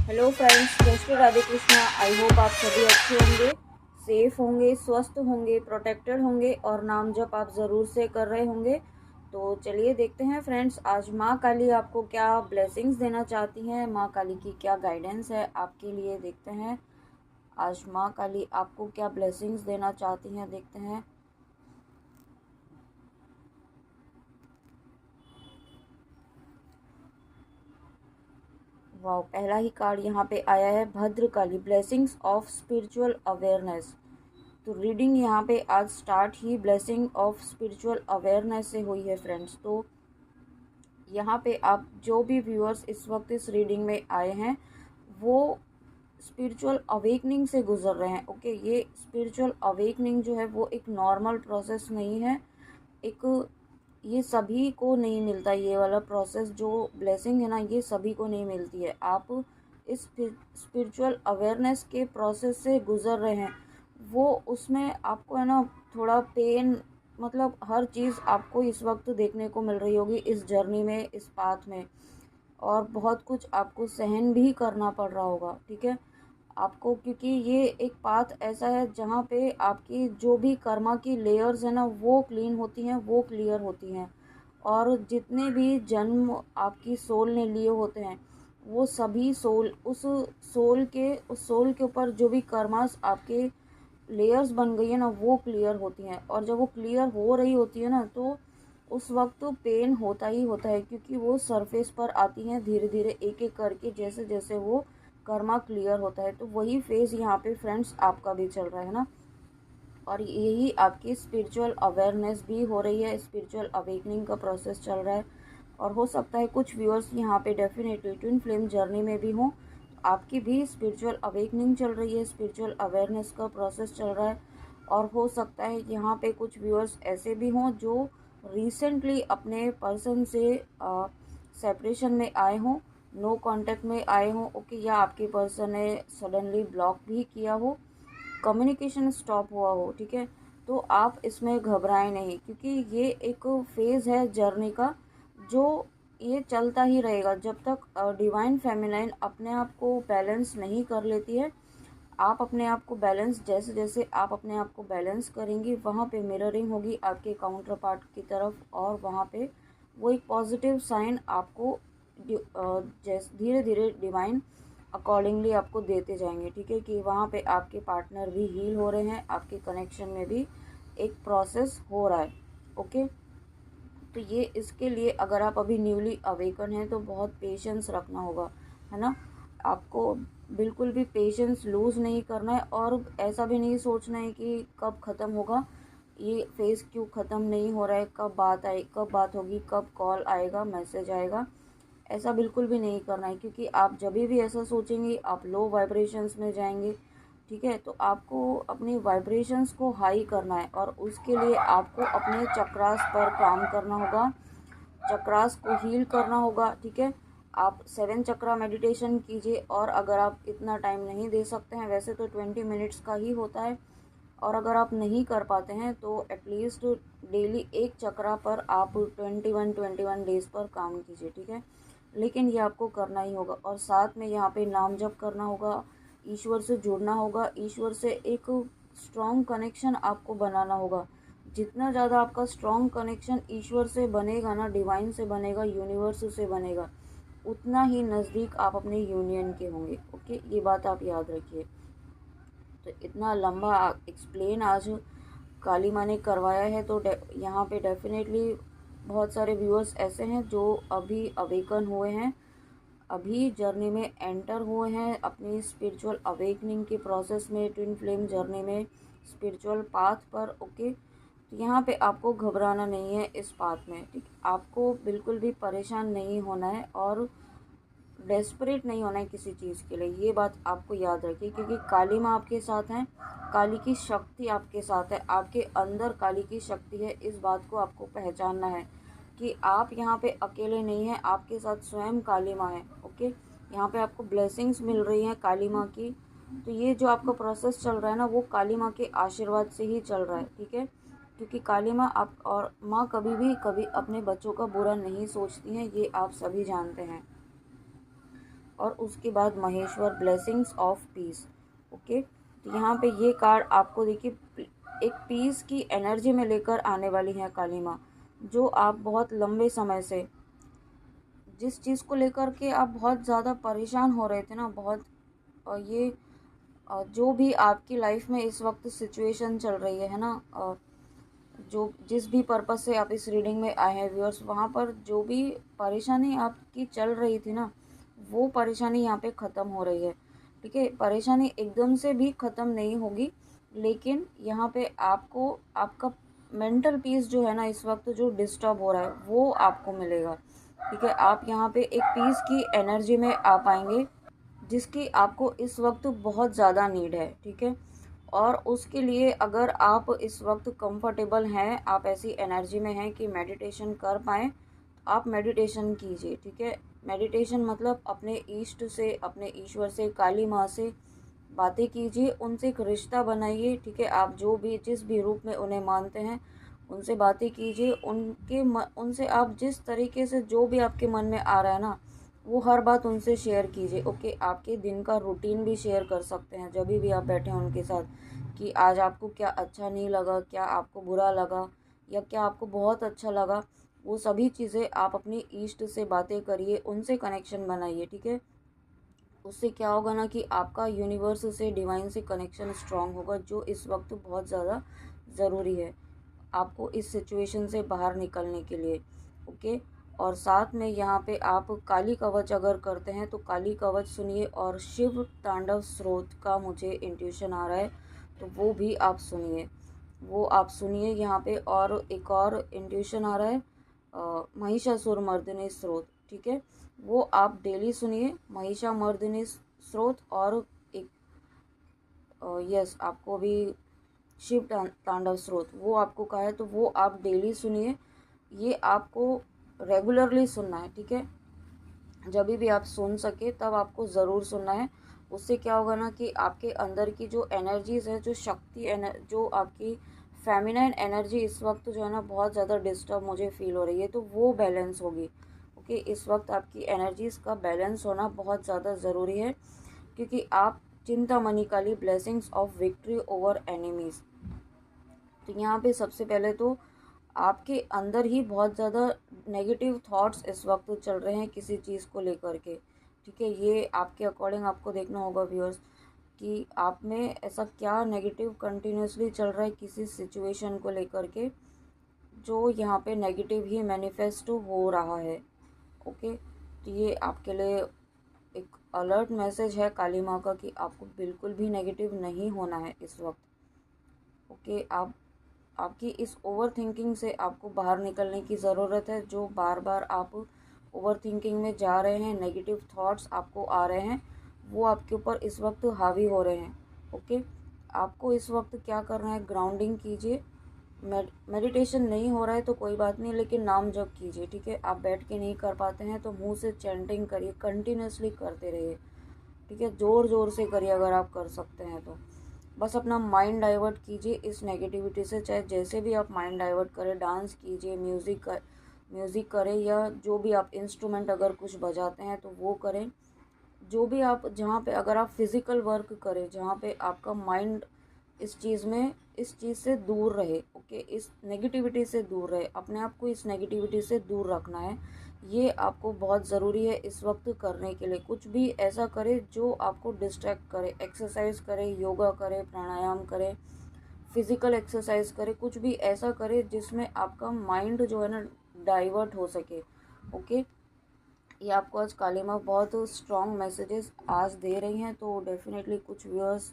Hello friends, जय Radhe Krishna. I hope आप सभी अच्छे होंगे, सेफ होंगे, स्वस्थ होंगे, प्रोटेक्टेड होंगे और नाम जप आप ज़रूर से कर रहे होंगे। तो चलिए देखते हैं फ्रेंड्स, आज माँ काली आपको क्या ब्लेसिंग्स देना चाहती हैं, माँ काली की क्या गाइडेंस है आपके लिए। देखते हैं आज माँ काली आपको क्या ब्लेसिंग्स देना चाहती हैं, देखते हैं। वाह, पहला ही कार्ड यहाँ पे आया है, Bhadrakali blessings of spiritual awareness. तो रीडिंग यहाँ पे आज start he blessing of spiritual awareness से हुई है फ्रेंड्स। तो यहाँ पे आप जो भी व्यूअर्स इस वक्त इस रीडिंग में आए हैं वो स्पिरिचुअल अवेकनिंग से गुजर रहे हैं। ओके, ये स्पिरिचुअल अवेकनिंग जो है वो एक नॉर्मल प्रोसेस नहीं है, एक ये सभी को नहीं मिलता। ये वाला प्रोसेस जो ब्लेसिंग है ना, ये सभी को नहीं मिलती है। आप इस स्पिरिचुअल अवेयरनेस के प्रोसेस से गुजर रहे हैं, वो उसमें आपको है ना थोड़ा पेन, मतलब हर चीज़ आपको इस वक्त देखने को मिल रही होगी इस जर्नी में, इस पाथ में, और बहुत कुछ आपको सहन भी करना पड़ रहा होगा। ठीक है आपको, क्योंकि ये एक पाथ ऐसा है जहाँ पे आपकी जो भी कर्मा की लेयर्स है ना वो क्लीन होती हैं, वो क्लियर होती हैं, और जितने भी जन्म आपकी सोल ने लिए होते हैं वो सभी सोल उस सोल के ऊपर जो भी कर्मास आपके लेयर्स बन गई है ना वो क्लियर होती हैं। और जब वो क्लियर हो रही होती है ना तो उस वक्त तो पेन होता ही होता है, क्योंकि वो सरफेस पर आती हैं धीरे धीरे एक एक करके, जैसे जैसे वो कर्मा क्लियर होता है। तो वही फेज़ यहाँ पे फ्रेंड्स आपका भी चल रहा है ना, और यही आपकी स्पिरिचुअल अवेयरनेस भी हो रही है, स्पिरिचुअल अवेकनिंग का प्रोसेस चल रहा है। और हो सकता है कुछ व्यूअर्स यहाँ पे डेफिनेटली ट्विन फ्लेम जर्नी में भी हों, आपकी भी स्पिरिचुअल अवेकनिंग चल रही है, स्पिरिचुअल अवेयरनेस का प्रोसेस चल रहा है। और हो सकता है यहाँ पे कुछ व्यूअर्स ऐसे भी हों जो रिसेंटली अपने पर्सन से सेपरेशन में आए हों, नो कांटेक्ट में आए हों। ओके, या आपके पर्सन ने सडनली ब्लॉक भी किया हो, कम्युनिकेशन स्टॉप हुआ हो। ठीक है, तो आप इसमें घबराएं नहीं, क्योंकि ये एक फेज़ है जर्नी का जो ये चलता ही रहेगा जब तक डिवाइन फेमिनाइन अपने आप को बैलेंस नहीं कर लेती है। आप अपने आप को बैलेंस, जैसे जैसे आप अपने आप को बैलेंस करेंगी वहाँ पे मिररिंग होगी आपके काउंटर पार्ट की तरफ, और वहाँ पे वो एक पॉजिटिव साइन आपको जैसे धीरे धीरे डिवाइन अकॉर्डिंगली आपको देते जाएंगे। ठीक है, कि वहाँ पे आपके पार्टनर भी हील हो रहे हैं, आपके कनेक्शन में भी एक प्रोसेस हो रहा है। ओके, तो ये इसके लिए अगर आप अभी न्यूली अवेकन हैं तो बहुत पेशेंस रखना होगा, है ना। आपको बिल्कुल भी पेशेंस लूज़ नहीं करना है, और ऐसा भी नहीं सोचना है कि कब ख़त्म होगा ये फेज़, क्यों ख़त्म नहीं हो रहा है, कब बात होगी, कब कॉल आएगा, मैसेज आएगा। ऐसा बिल्कुल भी नहीं करना है, क्योंकि आप जब भी ऐसा सोचेंगे आप लो वाइब्रेशंस में जाएंगे। ठीक है, तो आपको अपनी वाइब्रेशंस को हाई करना है, और उसके लिए आपको अपने चक्रास पर काम करना होगा, चक्रास को हील करना होगा। ठीक है, आप 7 चक्रा मेडिटेशन कीजिए, और अगर आप इतना टाइम नहीं दे सकते हैं, वैसे तो 20 मिनट्स का ही होता है, और अगर आप नहीं कर पाते हैं तो एटलीस्ट डेली एक चक्रा पर आप 21 डेज पर काम कीजिए। ठीक है, लेकिन ये आपको करना ही होगा, और साथ में यहाँ पे नाम जप करना होगा, ईश्वर से जुड़ना होगा, ईश्वर से एक स्ट्रॉन्ग कनेक्शन आपको बनाना होगा। जितना ज़्यादा आपका स्ट्रॉन्ग कनेक्शन ईश्वर से बनेगा ना, डिवाइन से बनेगा, यूनिवर्स से बनेगा, उतना ही नज़दीक आप अपने यूनियन के होंगे। ओके, ये बात आप याद रखिए। तो इतना लंबा एक्सप्लेन आज काली माँ ने करवाया है, तो यहाँ पे डेफिनेटली बहुत सारे व्यूअर्स ऐसे हैं जो अभी अवेकन हुए हैं, अभी जर्नी में एंटर हुए हैं अपनी स्पिरिचुअल अवेकनिंग के प्रोसेस में, ट्विन फ्लेम जर्नी में, स्पिरिचुअल पाथ पर। ओके, तो यहाँ पे आपको घबराना नहीं है इस पाथ में। ठीक, आपको बिल्कुल भी परेशान नहीं होना है, और डेस्परेट नहीं होना है किसी चीज़ के लिए, ये बात आपको याद रखिए, क्योंकि काली माँ आपके साथ हैं, काली की शक्ति आपके साथ है, आपके अंदर काली की शक्ति है। इस बात को आपको पहचानना है कि आप यहाँ पे अकेले नहीं हैं, आपके साथ स्वयं काली माँ है। ओके, यहाँ पे आपको ब्लेसिंग्स मिल रही हैं काली माँ की। तो ये जो आपका प्रोसेस चल रहा है ना वो काली माँ के आशीर्वाद से ही चल रहा है। ठीक है, क्योंकि काली माँ आप और माँ कभी अपने बच्चों का बुरा नहीं सोचती हैं, ये आप सभी जानते हैं। और उसके बाद Maheshwar blessings of peace. Okay, तो यहाँ पे ये कार्ड आपको देखिए एक पीस की एनर्जी में लेकर आने वाली है काली माँ। जो आप बहुत लंबे समय से जिस चीज़ को लेकर के आप बहुत ज़्यादा परेशान हो रहे थे ना, बहुत ये जो भी आपकी लाइफ में इस वक्त सिचुएशन चल रही है ना, जो जिस भी पर्पज़ से आप इस रीडिंग में आए हैं व्यूअर्स, वहाँ पर जो भी परेशानी आपकी चल रही थी ना, वो परेशानी यहाँ पे ख़त्म हो रही है। ठीक है, परेशानी एकदम से भी ख़त्म नहीं होगी, लेकिन यहाँ पे आपको आपका मेंटल पीस जो है ना इस वक्त जो डिस्टर्ब हो रहा है वो आपको मिलेगा। ठीक है, आप यहाँ पे एक पीस की एनर्जी में आ पाएंगे जिसकी आपको इस वक्त बहुत ज़्यादा नीड है। ठीक है, और उसके लिए अगर आप इस वक्त कंफर्टेबल हैं, आप ऐसी एनर्जी में हैं कि मेडिटेशन कर पाएँ, आप मेडिटेशन कीजिए। ठीक है, मेडिटेशन मतलब अपने इष्ट से, अपने ईश्वर से, काली माँ से बातें कीजिए, उनसे एक रिश्ता बनाइए। ठीक है, आप जो भी जिस भी रूप में उन्हें मानते हैं उनसे बातें कीजिए, उनसे आप जिस तरीके से जो भी आपके मन में आ रहा है ना वो हर बात उनसे शेयर कीजिए। ओके, आपके दिन का रूटीन भी शेयर कर सकते हैं जब भी आप बैठे हैं उनके साथ, कि आज आपको क्या अच्छा नहीं लगा, क्या आपको बुरा लगा, या क्या आपको बहुत अच्छा लगा। वो सभी चीज़ें आप अपनी ईष्ट से बातें करिए, उनसे कनेक्शन बनाइए। ठीक है, उससे क्या होगा ना कि आपका यूनिवर्स से, डिवाइन से कनेक्शन स्ट्रांग होगा, जो इस वक्त बहुत ज़्यादा ज़रूरी है आपको इस सिचुएशन से बाहर निकलने के लिए। ओके, और साथ में यहाँ पे आप काली कवच अगर करते हैं तो काली कवच सुनिए, और शिव तांडव स्रोत का मुझे इंट्यूशन आ रहा है तो वो भी आप सुनिए, वो आप सुनिए यहाँ पे। और एक और इंट्यूशन आ रहा है महिषासुर मर्दिनी स्रोत। ठीक है, वो आप डेली सुनिए, महिषामर्दिनी स्रोत। और एक यस, आपको भी शिव तांडव स्रोत वो आपको कहा है तो वो आप डेली सुनिए, ये आपको रेगुलरली सुनना है। ठीक है, जब भी आप सुन सके तब आपको ज़रूर सुनना है। उससे क्या होगा ना कि आपके अंदर की जो एनर्जीज़ है, जो जो आपकी फेमिनाइन एनर्जी इस वक्त जो है ना बहुत ज़्यादा डिस्टर्ब मुझे फील हो रही है, तो वो बैलेंस होगी। ओके, इस वक्त आपकी एनर्जीज़ का बैलेंस होना बहुत ज़्यादा ज़रूरी है, क्योंकि आप Chintamani Kali blessings of victory over enemies. तो यहाँ पे सबसे पहले तो आपके अंदर ही बहुत ज़्यादा नेगेटिव थॉट्स इस वक्त चल रहे हैं किसी चीज़ को लेकर के। ठीक है, ये आपके अकॉर्डिंग आपको देखना होगा व्यूअर्स कि आप में ऐसा क्या नेगेटिव कंटिन्यूसली चल रहा है किसी सिचुएशन को लेकर के, जो यहाँ पे नेगेटिव ही मैनिफेस्ट हो रहा है। ओके, तो ये आपके लिए एक अलर्ट मैसेज है काली माँ का कि आपको बिल्कुल भी नेगेटिव नहीं होना है इस वक्त। ओके, आपकी इस ओवर थिंकिंग से आपको बाहर निकलने की ज़रूरत है। जो बार बार आप ओवर थिंकिंग में जा रहे हैं, नेगेटिव थॉट्स आपको आ रहे हैं, वो आपके ऊपर इस वक्त हावी हो रहे हैं। ओके, आपको इस वक्त क्या करना है, ग्राउंडिंग कीजिए। मेडिटेशन नहीं हो रहा है तो कोई बात नहीं, लेकिन नाम जप कीजिए। ठीक है, आप बैठ के नहीं कर पाते हैं तो मुंह से चैंटिंग करिए, कंटिन्यूसली करते रहिए। ठीक है, ज़ोर ज़ोर से करिए अगर आप कर सकते हैं तो। बस अपना माइंड डाइवर्ट कीजिए इस नेगेटिविटी से, चाहे जैसे भी आप माइंड डाइवर्ट करें, डांस कीजिए, म्यूज़िक करें, या जो भी आप इंस्ट्रूमेंट अगर कुछ बजाते हैं तो वो करें। जो भी आप जहाँ पे अगर आप फिज़िकल वर्क करें जहाँ पे आपका माइंड इस चीज़ से दूर रहे। ओके, इस नेगेटिविटी से दूर रहे, अपने आप को इस नेगेटिविटी से दूर रखना है। ये आपको बहुत ज़रूरी है इस वक्त करने के लिए। कुछ भी ऐसा करें जो आपको डिस्ट्रैक्ट करे, एक्सरसाइज करें, योगा करें, प्राणायाम करें, फिज़िकल एक्सरसाइज करें, कुछ भी ऐसा करें जिसमें आपका माइंड जो है ना डाइवर्ट हो सके। ओके, ये आपको आज काली माँ बहुत स्ट्रॉन्ग मैसेजेस आज दे रही हैं, तो डेफिनेटली कुछ व्यूअर्स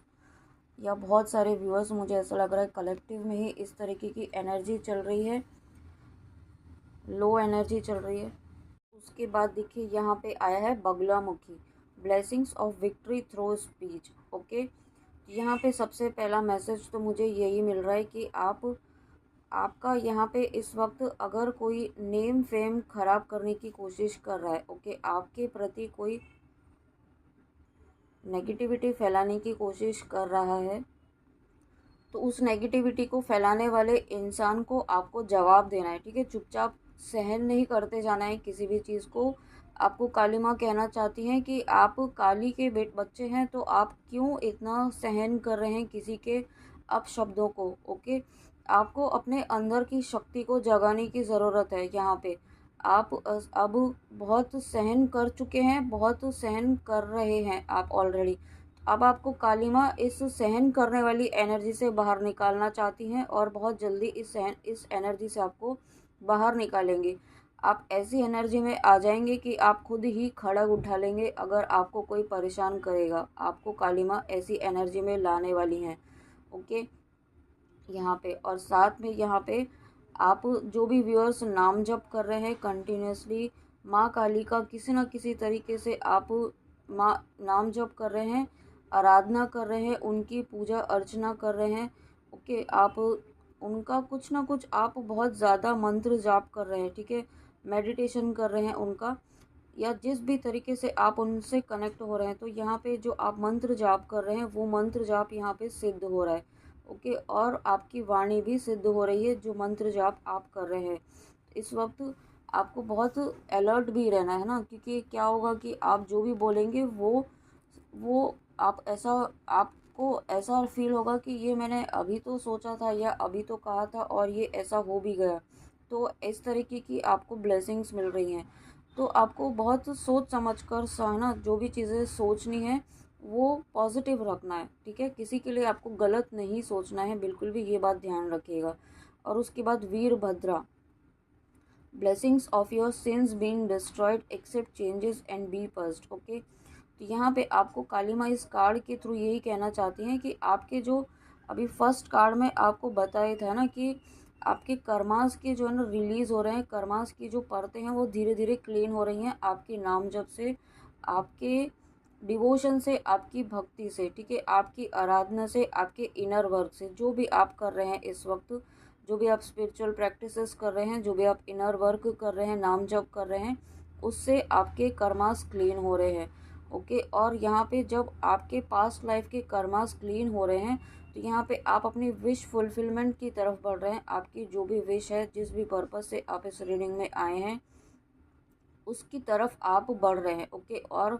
या बहुत सारे व्यूअर्स, मुझे ऐसा लग रहा है कलेक्टिव में ही इस तरीके की एनर्जी चल रही है, लो एनर्जी चल रही है। उसके बाद देखिए यहाँ पे आया है Baglamukhi, blessings of victory through speech. Okay, यहाँ पे सबसे पहला मैसेज तो मुझे यही मिल रहा है कि आपका यहाँ पे इस वक्त अगर कोई नेम फेम खराब करने की कोशिश कर रहा है, ओके, आपके प्रति कोई नेगेटिविटी फैलाने की कोशिश कर रहा है, तो उस नेगेटिविटी को फैलाने वाले इंसान को आपको जवाब देना है। ठीक है, चुपचाप सहन नहीं करते जाना है किसी भी चीज़ को, आपको काली माँ कहना चाहती हैं कि आप काली के बच्चे हैं, तो आप क्यों इतना सहन कर रहे हैं किसी के अपशब्दों को। ओके, आपको अपने अंदर की शक्ति को जगाने की ज़रूरत है। यहाँ पे आप अब बहुत सहन कर चुके हैं, बहुत सहन कर रहे हैं आप ऑलरेडी। अब आपको काली माँ इस सहन करने वाली एनर्जी से बाहर निकालना चाहती हैं, और बहुत जल्दी इस एनर्जी से आपको बाहर निकालेंगे। आप ऐसी एनर्जी में आ जाएंगे कि आप खुद ही खड़ग उठा लेंगे अगर आपको कोई परेशान करेगा। आपको काली माँ ऐसी एनर्जी में लाने वाली हैं। ओके, यहाँ पे और साथ में यहाँ पे आप जो भी व्यूअर्स नाम जप कर रहे हैं कंटिन्यूसली माँ काली का, किसी न किसी तरीके से आप माँ नाम जप कर रहे हैं, आराधना कर रहे हैं, उनकी पूजा अर्चना कर रहे हैं। ओके, आप उनका कुछ ना कुछ आप बहुत ज़्यादा मंत्र जाप कर रहे हैं, ठीक है, मेडिटेशन कर रहे हैं उनका, या जिस भी तरीके से आप उनसे कनेक्ट हो रहे हैं। तो यहाँ पे जो आप मंत्र जाप कर रहे हैं वो मंत्र जाप यहाँ पे सिद्ध हो रहा है। ओके, और आपकी वाणी भी सिद्ध हो रही है जो मंत्र जाप आप कर रहे हैं। इस वक्त आपको बहुत अलर्ट भी रहना है ना, क्योंकि क्या होगा कि आप जो भी बोलेंगे वो आप ऐसा आपको ऐसा फील होगा कि ये मैंने अभी तो सोचा था या अभी तो कहा था और ये ऐसा हो भी गया। तो इस तरीके की आपको ब्लेसिंग्स मिल रही हैं। तो आपको बहुत सोच समझ कर ना जो भी चीज़ें सोचनी है वो पॉजिटिव रखना है, ठीक है, किसी के लिए आपको गलत नहीं सोचना है, बिल्कुल भी ये बात ध्यान रखिएगा। और उसके बाद Virabhadra, blessings of your sins being destroyed accept changes and be passed. Okay, तो यहाँ पे आपको काली माँ इस कार्ड के थ्रू यही कहना चाहती हैं कि आपके जो अभी फर्स्ट कार्ड में आपको बताया था ना कि आपके कर्मास के जो है ना रिलीज़ हो रहे हैं, कर्मास की जो परतें हैं वो धीरे धीरे क्लीन हो रही हैं आपके नाम जप से, आपके डिवोशन से, आपकी भक्ति से, ठीक है, आपकी आराधना से, आपके इनर वर्क से, जो भी आप कर रहे हैं इस वक्त, जो भी आप स्पिरिचुअल प्रैक्टिसेस कर रहे हैं, जो भी आप इनर वर्क कर रहे हैं, नाम जप कर रहे हैं, उससे आपके कर्मास क्लीन हो रहे हैं। ओके, और यहाँ पे जब आपके पास्ट लाइफ के कर्मास क्लीन हो रहे हैं तो यहाँ पे आप अपनी विश फुलफिलमेंट की तरफ बढ़ रहे हैं। आपकी जो भी विश है, जिस भी पर्पज़ से आप इस रीडिंग में आए हैं, उसकी तरफ आप बढ़ रहे हैं। ओके, और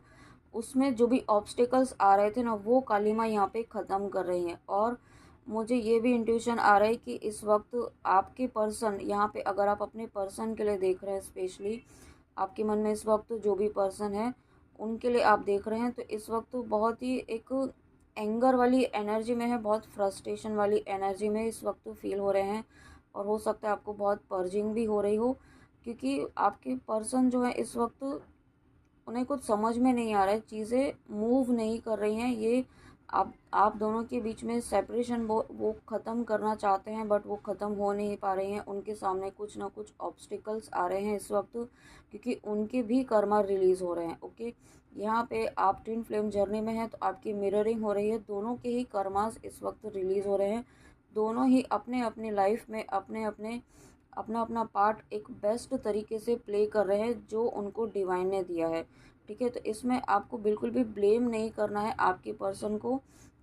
उसमें जो भी ऑब्स्टिकल्स आ रहे थे ना वो काली माँ यहाँ पे ख़त्म कर रही हैं। और मुझे ये भी इंट्यूशन आ रहा है कि इस वक्त आपके पर्सन, यहाँ पे अगर आप अपने पर्सन के लिए देख रहे हैं, स्पेशली आपके मन में इस वक्त जो भी पर्सन है उनके लिए आप देख रहे हैं, तो इस वक्त बहुत ही एक एंगर वाली एनर्जी में है, बहुत फ्रस्ट्रेशन वाली एनर्जी में इस वक्त फील हो रहे हैं। और हो सकता है आपको बहुत पर्जिंग भी हो रही हो, क्योंकि आपके पर्सन जो है इस वक्त उन्हें कुछ समझ में नहीं आ रहा है, चीज़ें मूव नहीं कर रही हैं। ये आप दोनों के बीच में सेपरेशन वो ख़त्म करना चाहते हैं, बट वो ख़त्म हो नहीं पा रही हैं। उनके सामने कुछ ना कुछ ऑब्स्टिकल्स आ रहे हैं इस वक्त, क्योंकि उनके भी कर्मा रिलीज़ हो रहे हैं। ओके, यहाँ पे आप ट्विन फ्लेम जर्नी में हैं तो आपकी मिररिंग हो रही है, दोनों के ही कर्मास इस वक्त रिलीज़ हो रहे हैं। दोनों ही अपने अपने लाइफ में अपना अपना पार्ट एक बेस्ट तरीके से प्ले कर रहे हैं जो उनको डिवाइन ने दिया है, ठीक है। तो इसमें आपको बिल्कुल भी ब्लेम नहीं करना है आपके पर्सन को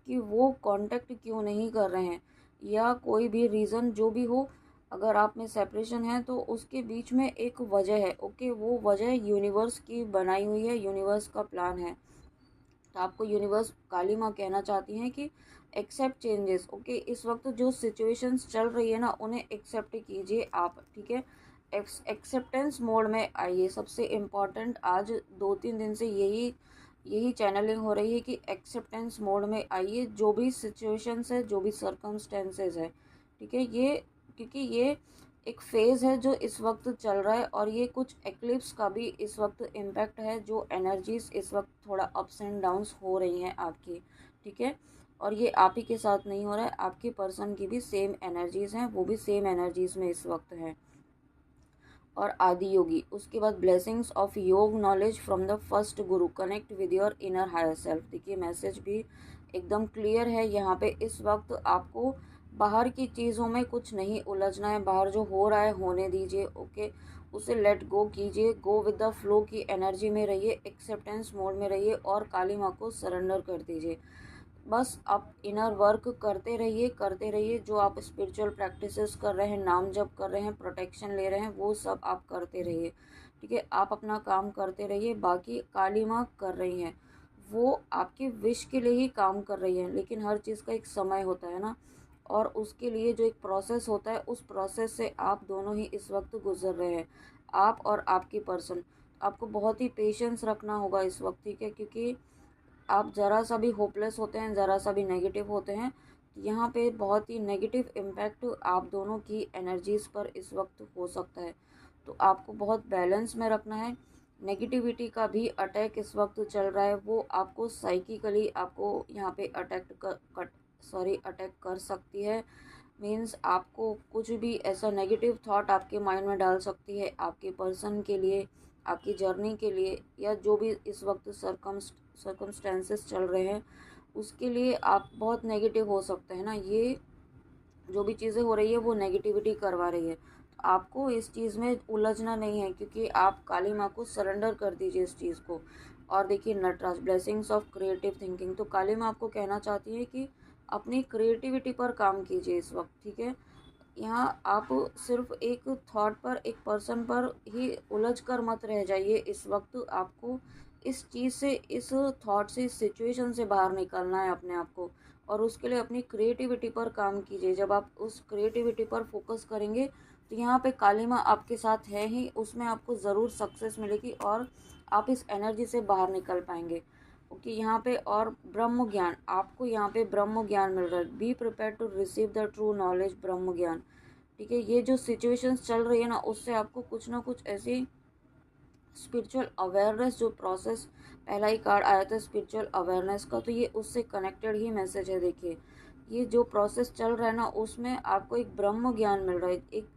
कि वो कांटेक्ट क्यों नहीं कर रहे हैं, या कोई भी रीज़न जो भी हो। अगर आप में सेपरेशन है तो उसके बीच में एक वजह है। ओके, वो वजह यूनिवर्स की बनाई हुई है, यूनिवर्स का प्लान है। तो आपको यूनिवर्स काली माँ कहना चाहती हैं कि एक्सेप्ट चेंजेस। ओके, इस वक्त जो सिचुएशंस चल रही है ना उन्हें एक्सेप्ट कीजिए आप, ठीक है, एक्सेप्टेंस मोड में आइए। सबसे इम्पॉर्टेंट आज 2-3 दिन से यही चैनलिंग हो रही है कि एक्सेप्टेंस मोड में आइए, जो भी सिचुएशंस है, जो भी सर्कमस्टेंसेस है, ठीक है। ये क्योंकि ये एक फ़ेज़ है जो इस वक्त चल रहा है, और ये कुछ एक्लिप्स का भी इस वक्त इम्पैक्ट है, जो एनर्जीज इस वक्त थोड़ा अप्स एंड डाउन्स हो रही हैं आपकी, ठीक है। और ये आप ही के साथ नहीं हो रहा है, आपके पर्सन की भी सेम एनर्जीज़ हैं, वो भी सेम एनर्जीज़ में इस वक्त हैं। और आदि योगी, उसके बाद blessings of yoga knowledge from the first guru, connect with your inner higher self. देखिए मैसेज भी एकदम क्लियर है यहाँ पे। इस वक्त आपको बाहर की चीज़ों में कुछ नहीं उलझना है, बाहर जो हो रहा है होने दीजिए। ओके, उसे लेट गो कीजिए, गो विद द फ्लो की एनर्जी में रहिए, एक्सेप्टेंस मोड में रहिए और काली माँ को सरेंडर कर दीजिए। बस आप इनर वर्क करते रहिए, जो आप स्पिरिचुअल प्रैक्टिसेस कर रहे हैं, नाम जप कर रहे हैं, प्रोटेक्शन ले रहे हैं, वो सब आप करते रहिए, ठीक है, आप अपना काम करते रहिए, बाकी काली माँ कर रही हैं, वो आपके विश के लिए ही काम कर रही है, लेकिन हर चीज़ का एक समय होता है ना, और उसके लिए जो एक प्रोसेस होता है, उस प्रोसेस से आप दोनों ही इस वक्त गुजर रहे हैं, आप और आपकी पर्सन। आपको बहुत ही पेशेंस रखना होगा इस वक्त, ठीक है, क्योंकि आप ज़रा सा भी होपलेस होते हैं, ज़रा सा भी नेगेटिव होते हैं, यहाँ पे बहुत ही नेगेटिव इम्पैक्ट आप दोनों की एनर्जीज़ पर इस वक्त हो सकता है। तो आपको बहुत बैलेंस में रखना है। नेगेटिविटी का भी अटैक इस वक्त चल रहा है, वो आपको साइकिकली आपको यहाँ पे अटैक कर सकती है। मीन्स आपको कुछ भी ऐसा नेगेटिव थॉट आपके माइंड में डाल सकती है, आपके पर्सन के लिए, आपकी जर्नी के लिए, या जो भी इस वक्त सर्कमस्टेंसेस चल रहे हैं उसके लिए आप बहुत नेगेटिव हो सकते हैं ना। ये जो भी चीज़ें हो रही है वो नेगेटिविटी करवा रही है, तो आपको इस चीज़ में उलझना नहीं है, क्योंकि आप काली माँ को सरेंडर कर दीजिए इस चीज़ को। और देखिए Nataraja, blessings of creative thinking, तो काली माँ आपको कहना चाहती है कि अपनी क्रिएटिविटी पर काम कीजिए इस वक्त, ठीक है। यहाँ आप सिर्फ एक थॉट पर, एक पर्सन पर ही उलझ कर मत रह जाइए इस वक्त। आपको इस चीज़ से, इस थॉट से, इस सिचुएशन से बाहर निकलना है अपने आप को, और उसके लिए अपनी क्रिएटिविटी पर काम कीजिए। जब आप उस क्रिएटिविटी पर फोकस करेंगे तो यहाँ पे काली माँ आपके साथ है ही, उसमें आपको ज़रूर सक्सेस मिलेगी और आप इस एनर्जी से बाहर निकल पाएंगे। ओके, यहाँ पे और ब्रह्म ज्ञान, आपको यहाँ पे ब्रह्म ज्ञान मिल रहा है। Be prepare to receive the true knowledge, Brahma gyan, ठीक है। ये जो सिचुएशंस चल रही है ना, उससे आपको कुछ ना कुछ ऐसी स्पिरिचुअल अवेयरनेस, जो प्रोसेस, पहला ही कार्ड आया था स्पिरिचुअल अवेयरनेस का, तो ये उससे कनेक्टेड ही मैसेज है। देखिए ये जो प्रोसेस चल रहा है ना, उसमें आपको एक ब्रह्म ज्ञान मिल रहा है, एक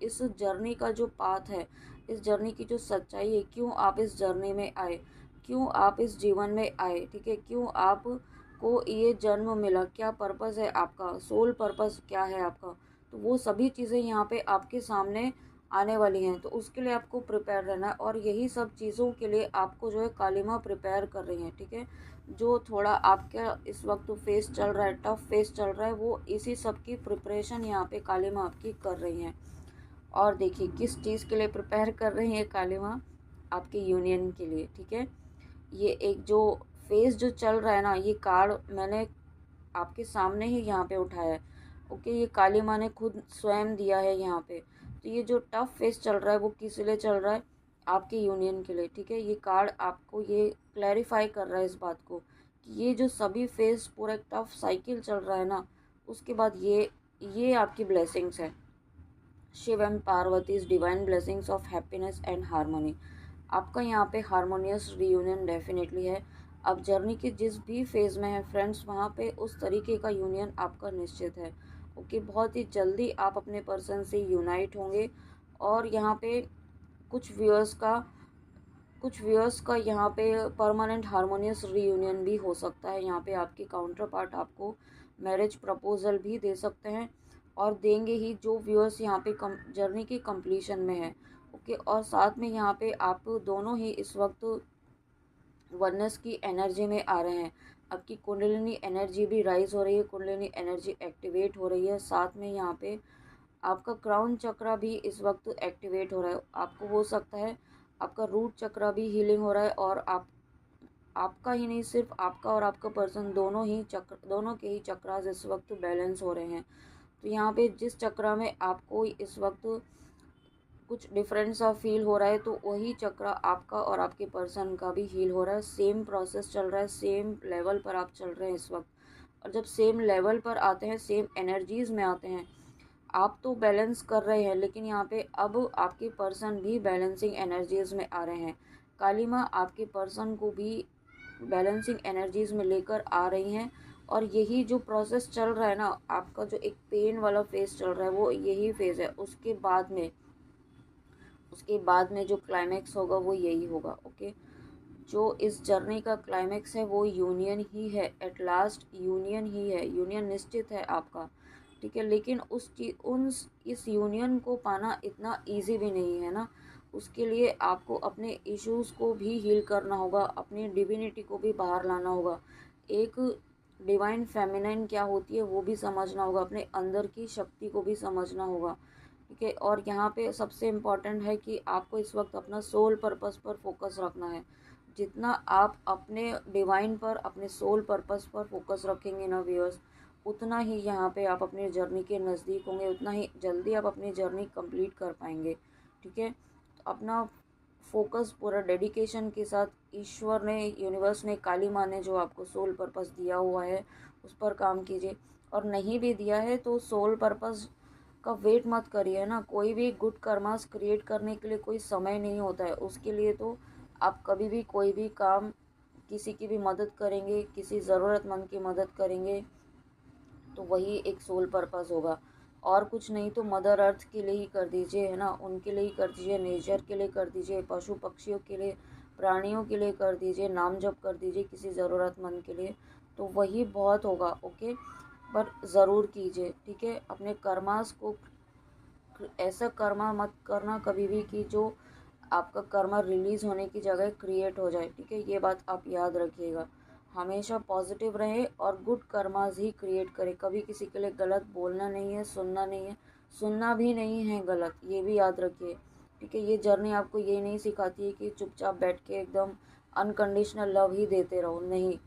इस जर्नी का जो पाथ है, इस जर्नी की जो सच्चाई है, क्यों आप इस जर्नी में आए, क्यों आप इस जीवन में आए, ठीक है, क्यों आप को ये जन्म मिला, क्या पर्पस है आपका, सोल पर्पस क्या है आपका, तो वो सभी चीज़ें यहाँ पे आपके सामने आने वाली हैं। तो उसके लिए आपको प्रिपेयर रहना है, और यही सब चीज़ों के लिए आपको जो है काली माँ प्रिपेयर कर रही हैं, ठीक है। जो थोड़ा आपका इस वक्त फेस चल रहा है, टफ फेस चल रहा है, वो इसी सब की प्रिपरेशन यहाँ पे काली माँ आपकी कर रही हैं। और देखिए किस चीज़ के लिए प्रिपेयर कर रही हैं काली माँ, आपके यूनियन के लिए, ठीक है। ये एक जो फेस जो चल रहा है ना, ये कार्ड मैंने आपके सामने ही यहाँ पे उठाया है। ओके, ये काली माँ ने खुद स्वयं दिया है यहाँ पे। तो ये जो टफ फेस चल रहा है वो किस लिए चल रहा है, आपके यूनियन के लिए, ठीक है। ये कार्ड आपको ये क्लैरिफाई कर रहा है इस बात को कि ये जो सभी फेस, पूरा एक टफ साइकिल चल रहा है ना, उसके बाद ये आपकी ब्लेसिंग्स है। Shiv and Parvati's divine blessings of happiness and harmony, आपका यहाँ पे हारमोनियस रियूनियन डेफिनेटली है। अब जर्नी के जिस भी फेज़ में है फ्रेंड्स, वहाँ पे उस तरीके का यूनियन आपका निश्चित है। ओके, बहुत ही जल्दी आप अपने पर्सन से यूनाइट होंगे, और यहाँ पे कुछ व्यूअर्स का यहाँ पे परमानेंट हारमोनियस रीयूनियन भी हो सकता है। यहाँ पे आपके काउंटर पार्ट आपको मैरिज प्रपोजल भी दे सकते हैं, और देंगे ही, जो व्यूअर्स यहाँ पे जर्नी की कंप्लीशन में है। ओके, और साथ में यहाँ पे आप दोनों ही इस वक्त वननेस की एनर्जी में आ रहे हैं। आपकी कुंडलिनी एनर्जी भी राइज हो रही है, कुंडलिनी एनर्जी एक्टिवेट हो रही है। साथ में यहाँ पे आपका क्राउन चक्रा भी इस वक्त एक्टिवेट हो रहा है। आपको हो सकता है आपका रूट चक्रा भी हीलिंग हो रहा है, और आपका ही नहीं, सिर्फ आपका और आपका पर्सन दोनों के ही चक्रास इस वक्त बैलेंस हो रहे हैं। तो यहाँ पे जिस चक्रा में आपको इस वक्त कुछ डिफरेंट सा फील हो रहा है, तो वही चक्र आपका और आपके पर्सन का भी हील हो रहा है। सेम प्रोसेस चल रहा है, सेम लेवल पर आप चल रहे हैं इस वक्त। और जब सेम लेवल पर आते हैं, सेम एनर्जीज़ में आते हैं, आप तो बैलेंस कर रहे हैं, लेकिन यहाँ पे अब आपके पर्सन भी बैलेंसिंग एनर्जीज़ में आ रहे हैं। काली माँ आपके पर्सन को भी बैलेंसिंग एनर्जीज़ में लेकर आ रही हैं। और यही जो प्रोसेस चल रहा है ना, आपका जो एक पेन वाला फेज़ चल रहा है, वो यही फेज़ है। उसके बाद में जो क्लाइमैक्स होगा वो यही होगा। ओके, जो इस जर्नी का क्लाइमैक्स है वो यूनियन ही है। एट लास्ट यूनियन ही है, यूनियन निश्चित है आपका, ठीक है। लेकिन इस यूनियन को पाना इतना इजी भी नहीं है ना। उसके लिए आपको अपने इश्यूज़ को भी हील करना होगा, अपनी डिविनिटी को भी बाहर लाना होगा, एक डिवाइन फेमिनाइन क्या होती है वो भी समझना होगा, अपने अंदर की शक्ति को भी समझना होगा। ठीक है। और यहाँ पे सबसे इम्पॉर्टेंट है कि आपको इस वक्त अपना सोल पर्पस पर फोकस रखना है। जितना आप अपने डिवाइन पर, अपने सोल पर्पस पर फोकस रखेंगे ना व्यूअर्स, उतना ही यहाँ पे आप अपनी जर्नी के नज़दीक होंगे, उतना ही जल्दी आप अपनी जर्नी कंप्लीट कर पाएंगे। ठीक है। तो अपना फोकस पूरा डेडिकेशन के साथ, ईश्वर ने, यूनिवर्स ने, काली माँ ने जो आपको सोल पर्पस दिया हुआ है उस पर काम कीजिए। और नहीं भी दिया है तो सोल पर्पस का वेट मत करिए ना। कोई भी गुड कर्मास क्रिएट करने के लिए कोई समय नहीं होता है। उसके लिए तो आप कभी भी कोई भी काम, किसी की भी मदद करेंगे, किसी ज़रूरतमंद की मदद करेंगे, तो वही एक सोल पर्पस होगा। और कुछ नहीं तो मदर अर्थ के लिए ही कर दीजिए, है ना, उनके लिए ही कर दीजिए, नेचर के लिए कर दीजिए, पशु पक्षियों के लिए, प्राणियों के लिए कर दीजिए, नाम जप कर दीजिए किसी ज़रूरतमंद के लिए, तो वही बहुत होगा। ओके। पर ज़रूर कीजिए। ठीक है। अपने कर्मास को, ऐसा कर्मा मत करना कभी भी कि जो आपका कर्मा रिलीज़ होने की जगह क्रिएट हो जाए। ठीक है। ये बात आप याद रखिएगा। हमेशा पॉजिटिव रहे और गुड कर्मास ही क्रिएट करें। कभी किसी के लिए गलत बोलना नहीं है, सुनना नहीं है, सुनना भी नहीं है गलत, ये भी याद रखिए। ठीक है। ये जर्नी आपको ये नहीं सिखाती है कि चुपचाप बैठ के एकदम अनकंडीशनल लव ही देते रहो, नहीं।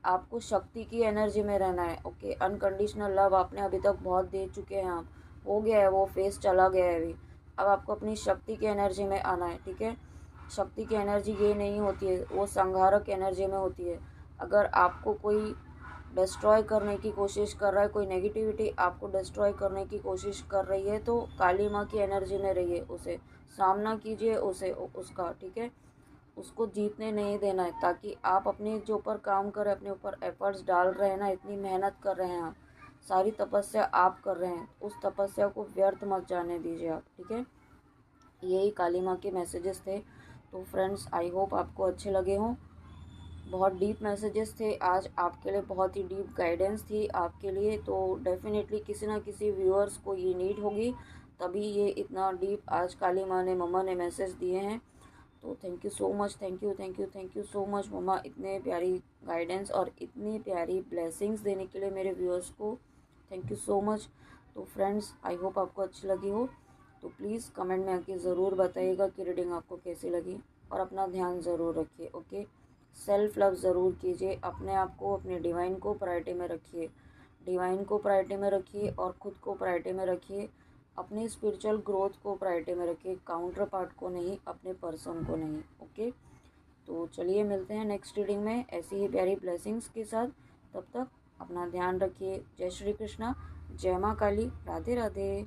आपको शक्ति की एनर्जी में रहना है। ओके। अनकंडीशनल लव आपने अभी तक बहुत दे चुके हैं आप, हो गया है, वो फेस चला गया है अभी। अब आपको अपनी शक्ति की एनर्जी में आना है। ठीक है। शक्ति की एनर्जी ये नहीं होती है, वो संहारक एनर्जी में होती है। अगर आपको कोई डिस्ट्रॉय करने की कोशिश कर रहा है, कोई नेगेटिविटी आपको डिस्ट्रॉय करने की कोशिश कर रही है, तो काली माँ की एनर्जी में रहिए, उसे सामना कीजिए, उसे उसका। ठीक है। उसको जीतने नहीं देना है, ताकि आप अपने जो ऊपर काम कर रहे हैं, अपने ऊपर एफर्ट्स डाल रहे हैं ना, इतनी मेहनत कर रहे हैं आप, सारी तपस्या आप कर रहे हैं, उस तपस्या को व्यर्थ मत जाने दीजिए आप। ठीक है। यही काली माँ के मैसेजेस थे। तो फ्रेंड्स, आई होप आपको अच्छे लगे हों। बहुत डीप मैसेजेस थे आज आपके लिए, बहुत ही डीप गाइडेंस थी आपके लिए। तो डेफिनेटली किसी ना किसी व्यूअर्स को ये नीड होगी, तभी ये इतना डीप आज काली माँ ने, मम्मा ने मैसेज दिए हैं। तो thank you so much, thank you, thank you, thank you so much mama, इतने प्यारी गाइडेंस और इतनी प्यारी ब्लेसिंग्स देने के लिए मेरे व्यूअर्स को। Thank you so much. तो फ्रेंड्स, आई होप आपको अच्छी लगी हो। तो प्लीज़ कमेंट में आके ज़रूर बताइएगा कि रीडिंग आपको कैसी लगी। और अपना ध्यान ज़रूर रखिए। ओके। सेल्फ लव ज़रूर कीजिए। अपने आप को, अपने डिवाइन को प्रायोरिटी में रखिए, डिवाइन को प्रायोरिटी में रखिए और ख़ुद को प्रायोरिटी में रखिए। अपनी स्पिरिचुअल ग्रोथ को प्रायोरिटी में रखिए, काउंटर पार्ट को नहीं, अपने पर्सन को नहीं। ओके। तो चलिए मिलते हैं नेक्स्ट रीडिंग में ऐसी ही प्यारी ब्लेसिंग्स के साथ। तब तक अपना ध्यान रखिए। जय श्री कृष्णा, जय माँ काली, राधे राधे।